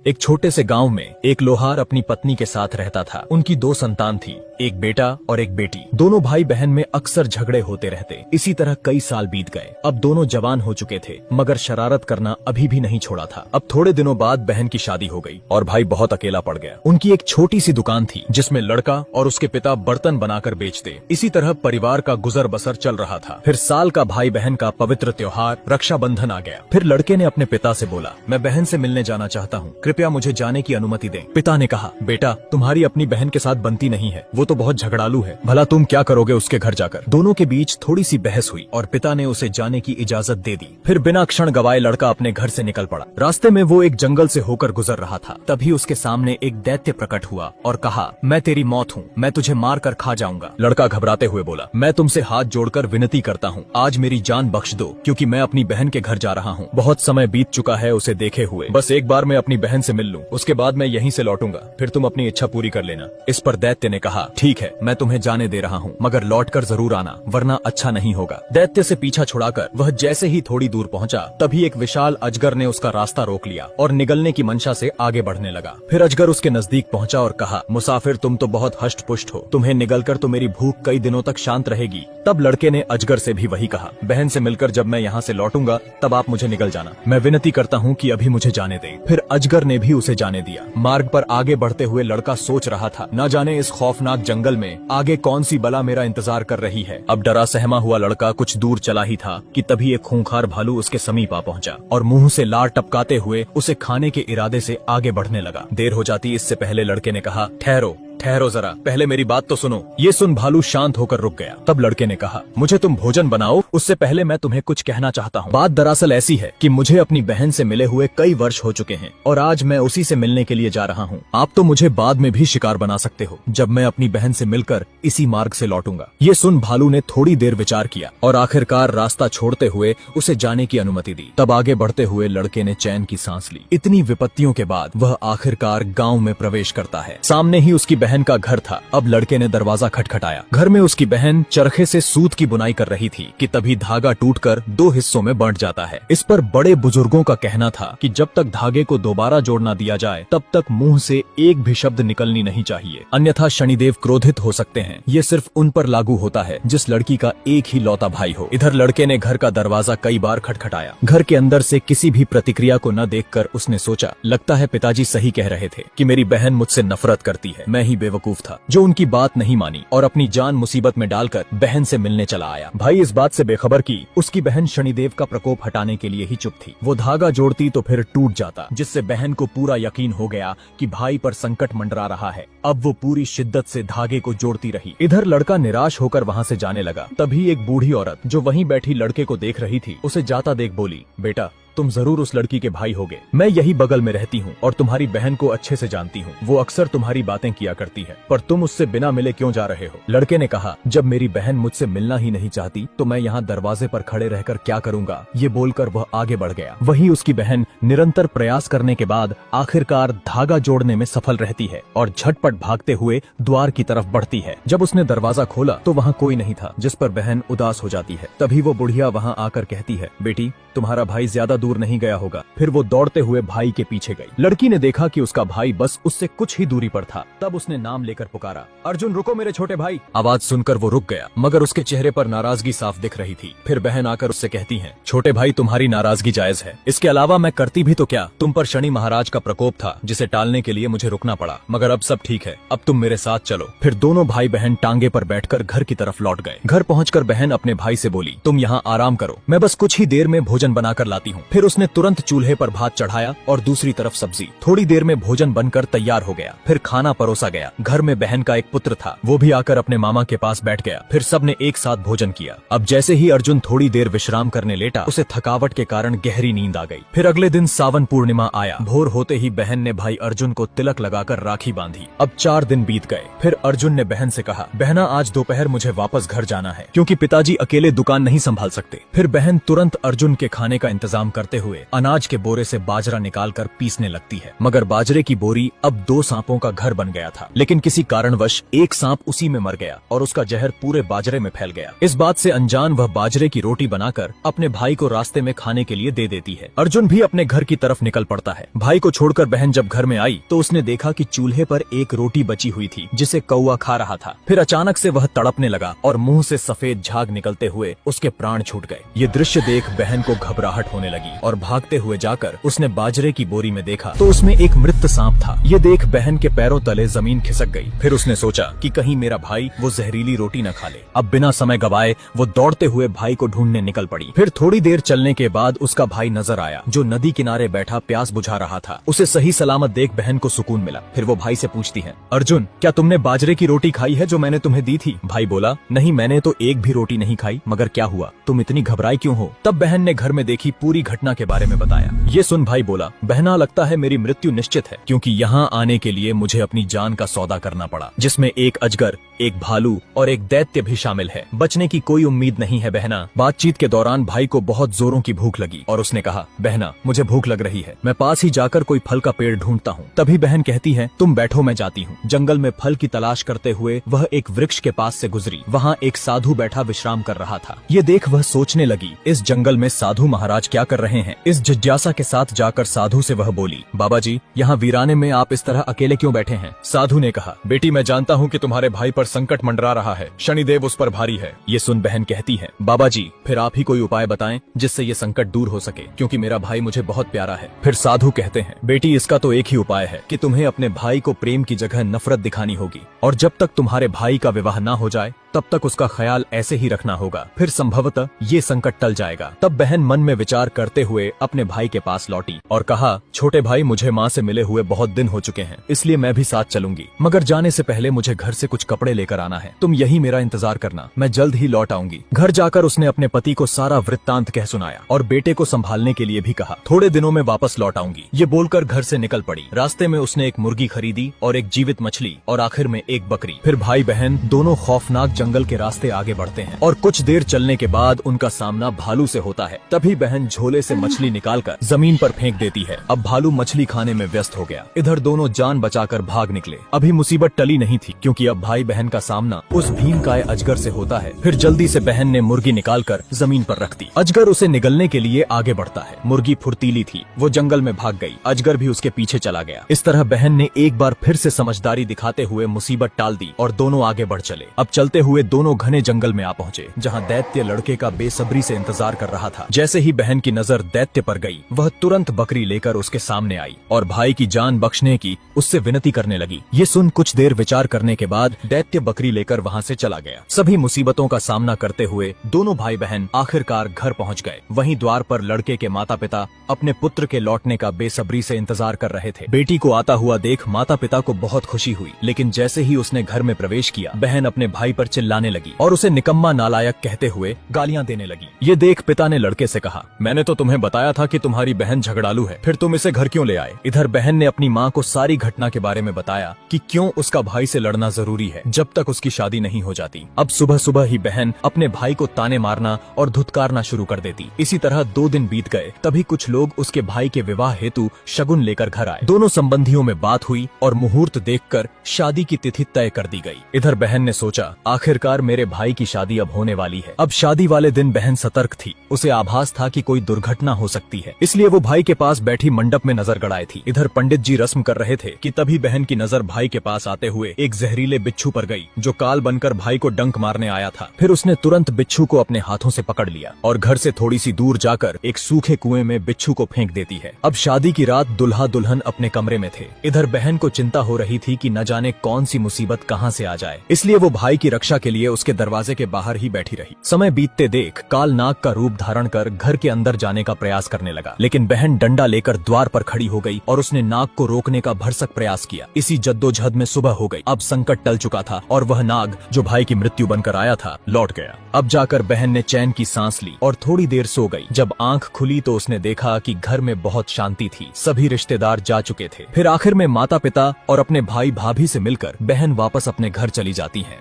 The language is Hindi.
एक छोटे से गांव में एक लोहार अपनी पत्नी के साथ रहता था। उनकी 2 संतान थी, एक बेटा और एक बेटी। दोनों भाई बहन में अक्सर झगड़े होते रहते। इसी तरह कई साल बीत गए। अब दोनों जवान हो चुके थे, मगर शरारत करना अभी भी नहीं छोड़ा था। अब थोड़े दिनों बाद बहन की शादी हो गई और भाई बहुत अकेला पड़ गया। उनकी एक छोटी सी दुकान थी जिसमें लड़का और उसके पिता बर्तन बनाकर बेचते। इसी तरह परिवार का गुजर बसर चल रहा था। फिर साल का भाई बहन का पवित्र त्योहार रक्षाबंधन आ गया। फिर लड़के ने अपने पिता से बोला, मैं बहन से मिलने जाना चाहता हूँ, कृपया मुझे जाने की अनुमति दें। पिता ने कहा, बेटा तुम्हारी अपनी बहन के साथ बनती नहीं है, वो तो बहुत झगड़ालू है, भला तुम क्या करोगे उसके घर जाकर। दोनों के बीच थोड़ी सी बहस हुई और पिता ने उसे जाने की इजाजत दे दी। फिर बिना क्षण गवाए लड़का अपने घर से निकल पड़ा। रास्ते में वो एक जंगल से होकर गुजर रहा था। तभी उसके सामने एक दैत्य प्रकट हुआ और कहा, मैं तेरी मौत हूँ, मैं तुझे मार कर खा जाऊंगा। लड़का घबराते हुए बोला, मैं तुमसे हाथ जोड़कर विनती करता हूँ, आज मेरी जान बख्श दो, क्योंकि मैं अपनी बहन के घर जा रहा हूँ। बहुत समय बीत चुका है उसे देखे हुए, बस एक बार मैं अपनी बहन से मिल लूं, उसके बाद मैं यहीं से लौटूंगा, फिर तुम अपनी इच्छा पूरी कर लेना। इस पर दैत्य ने कहा, ठीक है, मैं तुम्हें जाने दे रहा हूँ, मगर लौटकर जरूर आना, वरना अच्छा नहीं होगा। दैत्य से पीछा छुड़ाकर वह जैसे ही थोड़ी दूर पहुंचा, तभी एक विशाल अजगर ने उसका रास्ता रोक लिया और निगलने की मंशा से आगे बढ़ने लगा। फिर अजगर उसके नजदीक पहुंचा और कहा, मुसाफिर तुम तो बहुत हष्ट पुष्ट हो, तुम्हें निगलकर तो मेरी भूख कई दिनों तक शांत रहेगी। तब लड़के ने अजगर से भी वही कहा, बहन से मिलकर जब मैं यहाँ से लौटूंगा तब आप मुझे निगल जाना, मैं विनती करता हूँ कि अभी मुझे जाने दें। फिर अजगर ने भी उसे जाने दिया। मार्ग पर आगे बढ़ते हुए लड़का सोच रहा था, न जाने इस खौफनाक जंगल में आगे कौन सी बला मेरा इंतजार कर रही है। अब डरा सहमा हुआ लड़का कुछ दूर चला ही था कि तभी एक खूंखार भालू उसके समीप आ पहुंचा और मुंह से लार टपकाते हुए उसे खाने के इरादे से आगे बढ़ने लगा। देर हो जाती इससे पहले लड़के ने कहा, ठहरो ठहरो जरा, पहले मेरी बात तो सुनो। ये सुन भालू शांत होकर रुक गया। तब लड़के ने कहा, मुझे तुम भोजन बनाओ, उससे पहले मैं तुम्हें कुछ कहना चाहता हूँ। बात दरअसल ऐसी है कि मुझे अपनी बहन से मिले हुए कई वर्ष हो चुके हैं और आज मैं उसी से मिलने के लिए जा रहा हूँ। आप तो मुझे बाद में भी शिकार बना सकते हो, जब मैं अपनी बहन से मिलकर इसी मार्ग से लौटूंगा। ये सुन भालू ने थोड़ी देर विचार किया और आखिरकार रास्ता छोड़ते हुए उसे जाने की अनुमति दी। तब आगे बढ़ते हुए लड़के ने चैन की सांस ली। इतनी विपत्तियों के बाद वह आखिरकार गाँव में प्रवेश करता है। सामने ही उसकी बहन का घर था। अब लड़के ने दरवाजा खटखटाया। घर में उसकी बहन चरखे से सूत की बुनाई कर रही थी कि तभी धागा टूटकर 2 हिस्सों में बंट जाता है। इस पर बड़े बुजुर्गों का कहना था कि जब तक धागे को दोबारा जोड़ ना दिया जाए तब तक मुंह से एक भी शब्द निकलनी नहीं चाहिए, अन्यथा शनिदेव क्रोधित हो सकते हैं। ये सिर्फ उन पर लागू होता है जिस लड़की का एक ही लौता भाई हो। इधर लड़के ने घर का दरवाजा कई बार खटखटाया। घर के अंदर से किसी भी प्रतिक्रिया को न देखकर उसने सोचा, लगता है पिताजी सही कह रहे थे कि मेरी बहन मुझसे नफरत करती है, मैं ही बेवकूफ था जो उनकी बात नहीं मानी और अपनी जान मुसीबत में डालकर बहन से मिलने चला आया। भाई इस बात से बेखबर की उसकी बहन शनिदेव का प्रकोप हटाने के लिए ही चुप थी। वो धागा जोड़ती तो फिर टूट जाता, जिससे बहन को पूरा यकीन हो गया कि भाई पर संकट मंडरा रहा है। अब वो पूरी शिद्दत से धागे को जोड़ती रही। इधर लड़का निराश होकर वहाँ से जाने लगा। तभी एक बूढ़ी औरत जो वहीं बैठी लड़के को देख रही थी, उसे जाता देख बोली, बेटा तुम जरूर उस लड़की के भाई होगे, मैं यही बगल में रहती हूँ और तुम्हारी बहन को अच्छे से जानती हूँ। वो अक्सर तुम्हारी बातें किया करती है, पर तुम उससे बिना मिले क्यों जा रहे हो? लड़के ने कहा, जब मेरी बहन मुझसे मिलना ही नहीं चाहती तो मैं यहाँ दरवाजे पर खड़े रहकर क्या करूँगा? ये बोलकर वह आगे बढ़ गया। वहीं उसकी बहन निरंतर प्रयास करने के बाद आखिरकार धागा जोड़ने में सफल रहती है और झटपट भागते हुए द्वार की तरफ बढ़ती है। जब उसने दरवाजा खोला तो वहाँ कोई नहीं था, जिस पर बहन उदास हो जाती है। तभी वो बुढ़िया वहाँ आकर कहती है, बेटी तुम्हारा भाई ज्यादा दूर नहीं गया होगा। फिर वो दौड़ते हुए भाई के पीछे गई। लड़की ने देखा कि उसका भाई बस उससे कुछ ही दूरी पर था। तब उसने नाम लेकर पुकारा, अर्जुन रुको मेरे छोटे भाई। आवाज सुनकर वो रुक गया, मगर उसके चेहरे पर नाराजगी साफ दिख रही थी। फिर बहन आकर उससे कहती है, छोटे भाई तुम्हारी नाराजगी जायज है, इसके अलावा मैं करती भी तो क्या? तुम पर शनि महाराज का प्रकोप था जिसे टालने के लिए मुझे रुकना पड़ा, मगर अब सब ठीक है, अब तुम मेरे साथ चलो। फिर दोनों भाई बहन टांगे पर बैठकर घर की तरफ लौट गए। घर पहुंचकर बहन अपने भाई से बोली, तुम यहाँ आराम करो, मैं बस कुछ ही देर में भोजन बनाकर लाती हूँ। फिर उसने तुरंत चूल्हे पर भात चढ़ाया और दूसरी तरफ सब्जी। थोड़ी देर में भोजन बनकर तैयार हो गया। फिर खाना परोसा गया। घर में बहन का एक पुत्र था, वो भी आकर अपने मामा के पास बैठ गया। फिर सबने एक साथ भोजन किया। अब जैसे ही अर्जुन थोड़ी देर विश्राम करने लेटा, उसे थकावट के कारण गहरी नींद आ गई। फिर अगले दिन सावन पूर्णिमा आया। भोर होते ही बहन ने भाई अर्जुन को तिलक लगाकर राखी बांधी। अब 4 दिन बीत गए। फिर अर्जुन ने बहन से कहा, बहना आज दोपहर मुझे वापस घर जाना है, क्योंकि पिताजी अकेले दुकान नहीं संभाल सकते। फिर बहन तुरंत अर्जुन के खाने का इंतजाम कर करते हुए अनाज के बोरे से बाजरा निकालकर पीसने लगती है। मगर बाजरे की बोरी अब 2 सांपों का घर बन गया था। लेकिन किसी कारणवश एक सांप उसी में मर गया और उसका जहर पूरे बाजरे में फैल गया। इस बात से अनजान वह बाजरे की रोटी बनाकर अपने भाई को रास्ते में खाने के लिए दे देती है। अर्जुन भी अपने घर की तरफ निकल पड़ता है। भाई को छोड़कर बहन जब घर में आई तो उसने देखा कि चूल्हे पर एक रोटी बची हुई थी जिसे कौवा खा रहा था। फिर अचानक से वह तड़पने लगा और मुंह से सफेद झाग निकलते हुए उसके प्राण छूट गए। ये दृश्य देख बहन को घबराहट होने लगी और भागते हुए जाकर उसने बाजरे की बोरी में देखा तो उसमें एक मृत सांप था। ये देख बहन के पैरों तले जमीन खिसक गई। फिर उसने सोचा कि कहीं मेरा भाई वो जहरीली रोटी न खा ले। अब बिना समय गवाए वो दौड़ते हुए भाई को ढूंढने निकल पड़ी। फिर थोड़ी देर चलने के बाद उसका भाई नजर आया जो नदी किनारे बैठा प्यास बुझा रहा था। उसे सही सलामत देख बहन को सुकून मिला। फिर वो भाई से पूछती है, अर्जुन क्या तुमने बाजरे की रोटी खाई है जो मैंने तुम्हें दी थी? भाई बोला, नहीं मैंने तो एक भी रोटी नहीं खाई, मगर क्या हुआ, तुम इतनी घबराई क्यों हो? तब बहन ने घर में देखी पूरी घटना के बारे में बताया। ये सुन भाई बोला, बहना लगता है मेरी मृत्यु निश्चित है, क्योंकि यहाँ आने के लिए मुझे अपनी जान का सौदा करना पड़ा, जिसमें एक अजगर, एक भालू और एक दैत्य भी शामिल है। बचने की कोई उम्मीद नहीं है बहना। बातचीत के दौरान भाई को बहुत जोरों की भूख लगी और उसने कहा, बहना मुझे भूख लग रही है, मैं पास ही जाकर कोई फल का पेड़ ढूंढता हूँ। तभी बहन कहती है, तुम बैठो मैं जाती हूँ। जंगल में फल की तलाश करते हुए वह एक वृक्ष के पास से गुजरी। वहाँ एक साधु बैठा विश्राम कर रहा था। ये देख वह सोचने लगी, इस जंगल में साधु महाराज क्या कर रहे हैं? इस जिज्ञासा के साथ जाकर साधु से वह बोली, बाबा जी यहाँ वीराने में आप इस तरह अकेले क्यों बैठे हैं? साधु ने कहा, बेटी मैं जानता हूँ कि तुम्हारे भाई पर संकट मंडरा रहा है, शनिदेव उस पर भारी है। ये सुन बहन कहती है, बाबा जी फिर आप ही कोई उपाय बताएं जिससे ये संकट दूर हो सके, क्योंकि मेरा भाई मुझे बहुत प्यारा है। फिर साधु कहते हैं, बेटी इसका तो एक ही उपाय है कि तुम्हें अपने भाई को प्रेम की जगह नफरत दिखानी होगी, और जब तक तुम्हारे भाई का विवाह ना हो जाए तब तक उसका ख्याल ऐसे ही रखना होगा, फिर संभवतः ये संकट टल जाएगा। तब बहन मन में विचार करते हुए अपने भाई के पास लौटी और कहा, छोटे भाई मुझे माँ से मिले हुए बहुत दिन हो चुके हैं, इसलिए मैं भी साथ चलूंगी, मगर जाने से पहले मुझे घर से कुछ कपड़े लेकर आना है। तुम यही मेरा इंतजार करना, मैं जल्द ही लौट आऊंगी। घर जाकर उसने अपने पति को सारा वृत्तांत कह सुनाया और बेटे को संभालने के लिए भी कहा, थोड़े दिनों में वापस लौट आऊंगी। ये बोलकर घर से निकल पड़ी। रास्ते में उसने एक मुर्गी खरीदी और एक जीवित मछली और आखिर में एक बकरी। फिर भाई बहन दोनों खौफनाक जंगल के रास्ते आगे बढ़ते हैं और कुछ देर चलने के बाद उनका सामना भालू से होता है। तभी बहन झोले से मछली निकालकर जमीन पर फेंक देती है। अब भालू मछली खाने में व्यस्त हो गया। इधर दोनों जान बचाकर भाग निकले। अभी मुसीबत टली नहीं थी, क्योंकि अब भाई बहन का सामना उस भीमकाय अजगर से होता है। फिर जल्दी से बहन ने मुर्गी निकालकर जमीन पर रख दी। अजगर उसे निगलने के लिए आगे बढ़ता है। मुर्गी फुर्तीली थी, वो जंगल में भाग गई। अजगर भी उसके पीछे चला गया। इस तरह बहन ने एक बार फिर से समझदारी दिखाते हुए मुसीबत टाल दी और दोनों आगे बढ़ चले। अब चलते हुए दोनों घने जंगल में आ पहुंचे, जहां दैत्य लड़के का बेसब्री से इंतजार कर रहा था। जैसे ही बहन की नजर दैत्य पर गई, वह तुरंत बकरी लेकर उसके सामने आई और भाई की जान बख्शने की उससे विनती करने लगी। ये सुन कुछ देर विचार करने के बाद दैत्य बकरी लेकर वहां से चला गया। सभी मुसीबतों का सामना करते हुए दोनों भाई बहन आखिरकार घर पहुंच गए। वहीं द्वार पर लड़के के माता पिता अपने पुत्र के लौटने का बेसब्री से इंतजार कर रहे थे। बेटी को आता हुआ देख माता पिता को बहुत खुशी हुई, लेकिन जैसे ही उसने घर में प्रवेश किया, बहन अपने भाई पर चिल्लाने लगी और उसे निकम्मा नालायक कहते हुए गालियां देने लगी। ये देख पिता ने लड़के से कहा, मैंने तो तुम्हें बताया था कि तुम्हारी बहन झगड़ालू है, फिर तुम इसे घर क्यों ले आए? इधर बहन ने अपनी माँ को सारी घटना के बारे में बताया कि क्यों उसका भाई से लड़ना जरूरी है जब तक उसकी शादी नहीं हो जाती। अब सुबह सुबह ही बहन अपने भाई को ताने मारना और धुतकारना शुरू कर देती। इसी तरह 2 दिन बीत गए। तभी कुछ लोग उसके भाई के विवाह हेतु शगुन लेकर घर आए। दोनों संबंधियों में बात हुई और मुहूर्त देखकर शादी की तिथि तय कर दी गई। इधर बहन ने सोचा, आखिरकार मेरे भाई की शादी अब होने वाली है। अब शादी वाले दिन बहन सतर्क थी। उसे आभास था कि कोई दुर्घटना हो सकती है, इसलिए वो भाई के पास बैठी मंडप में नजर गड़ाए थी। इधर पंडित जी रस्म कर रहे थे कि तभी बहन की नजर भाई के पास आते हुए एक जहरीले बिच्छू पर गई, जो काल बनकर भाई को डंक मारने आया था। फिर उसने तुरंत बिच्छू को अपने हाथों से पकड़ लिया और घर से थोड़ी सी दूर जाकर एक सूखे कुएं में बिच्छू को फेंक देती है। अब शादी की रात दुल्हा दुल्हन अपने कमरे में थे। इधर बहन को चिंता हो रही थी कि न जाने कौन सी मुसीबत कहां से आ जाए, इसलिए वो भाई की रक्षा के लिए उसके दरवाजे के बाहर ही बैठी रही। समय बीतते देख काल नाग का रूप धारण कर घर के अंदर जाने का प्रयास करने लगा, लेकिन बहन डंडा लेकर द्वार पर खड़ी हो गई और उसने नाग को रोकने का भरसक प्रयास किया। इसी जद्दोजहद में सुबह हो गई। अब संकट टल चुका था और वह नाग जो भाई की मृत्यु बनकर आया था लौट गया। अब जाकर बहन ने चैन की सांस ली और थोड़ी देर सो गई। जब आंख खुली तो उसने देखा कि घर में बहुत शांति थी। सभी रिश्तेदार जा चुके थे। फिर आखिर में माता पिता और अपने भाई भाभी से मिलकर बहन वापस अपने घर चली जाती है।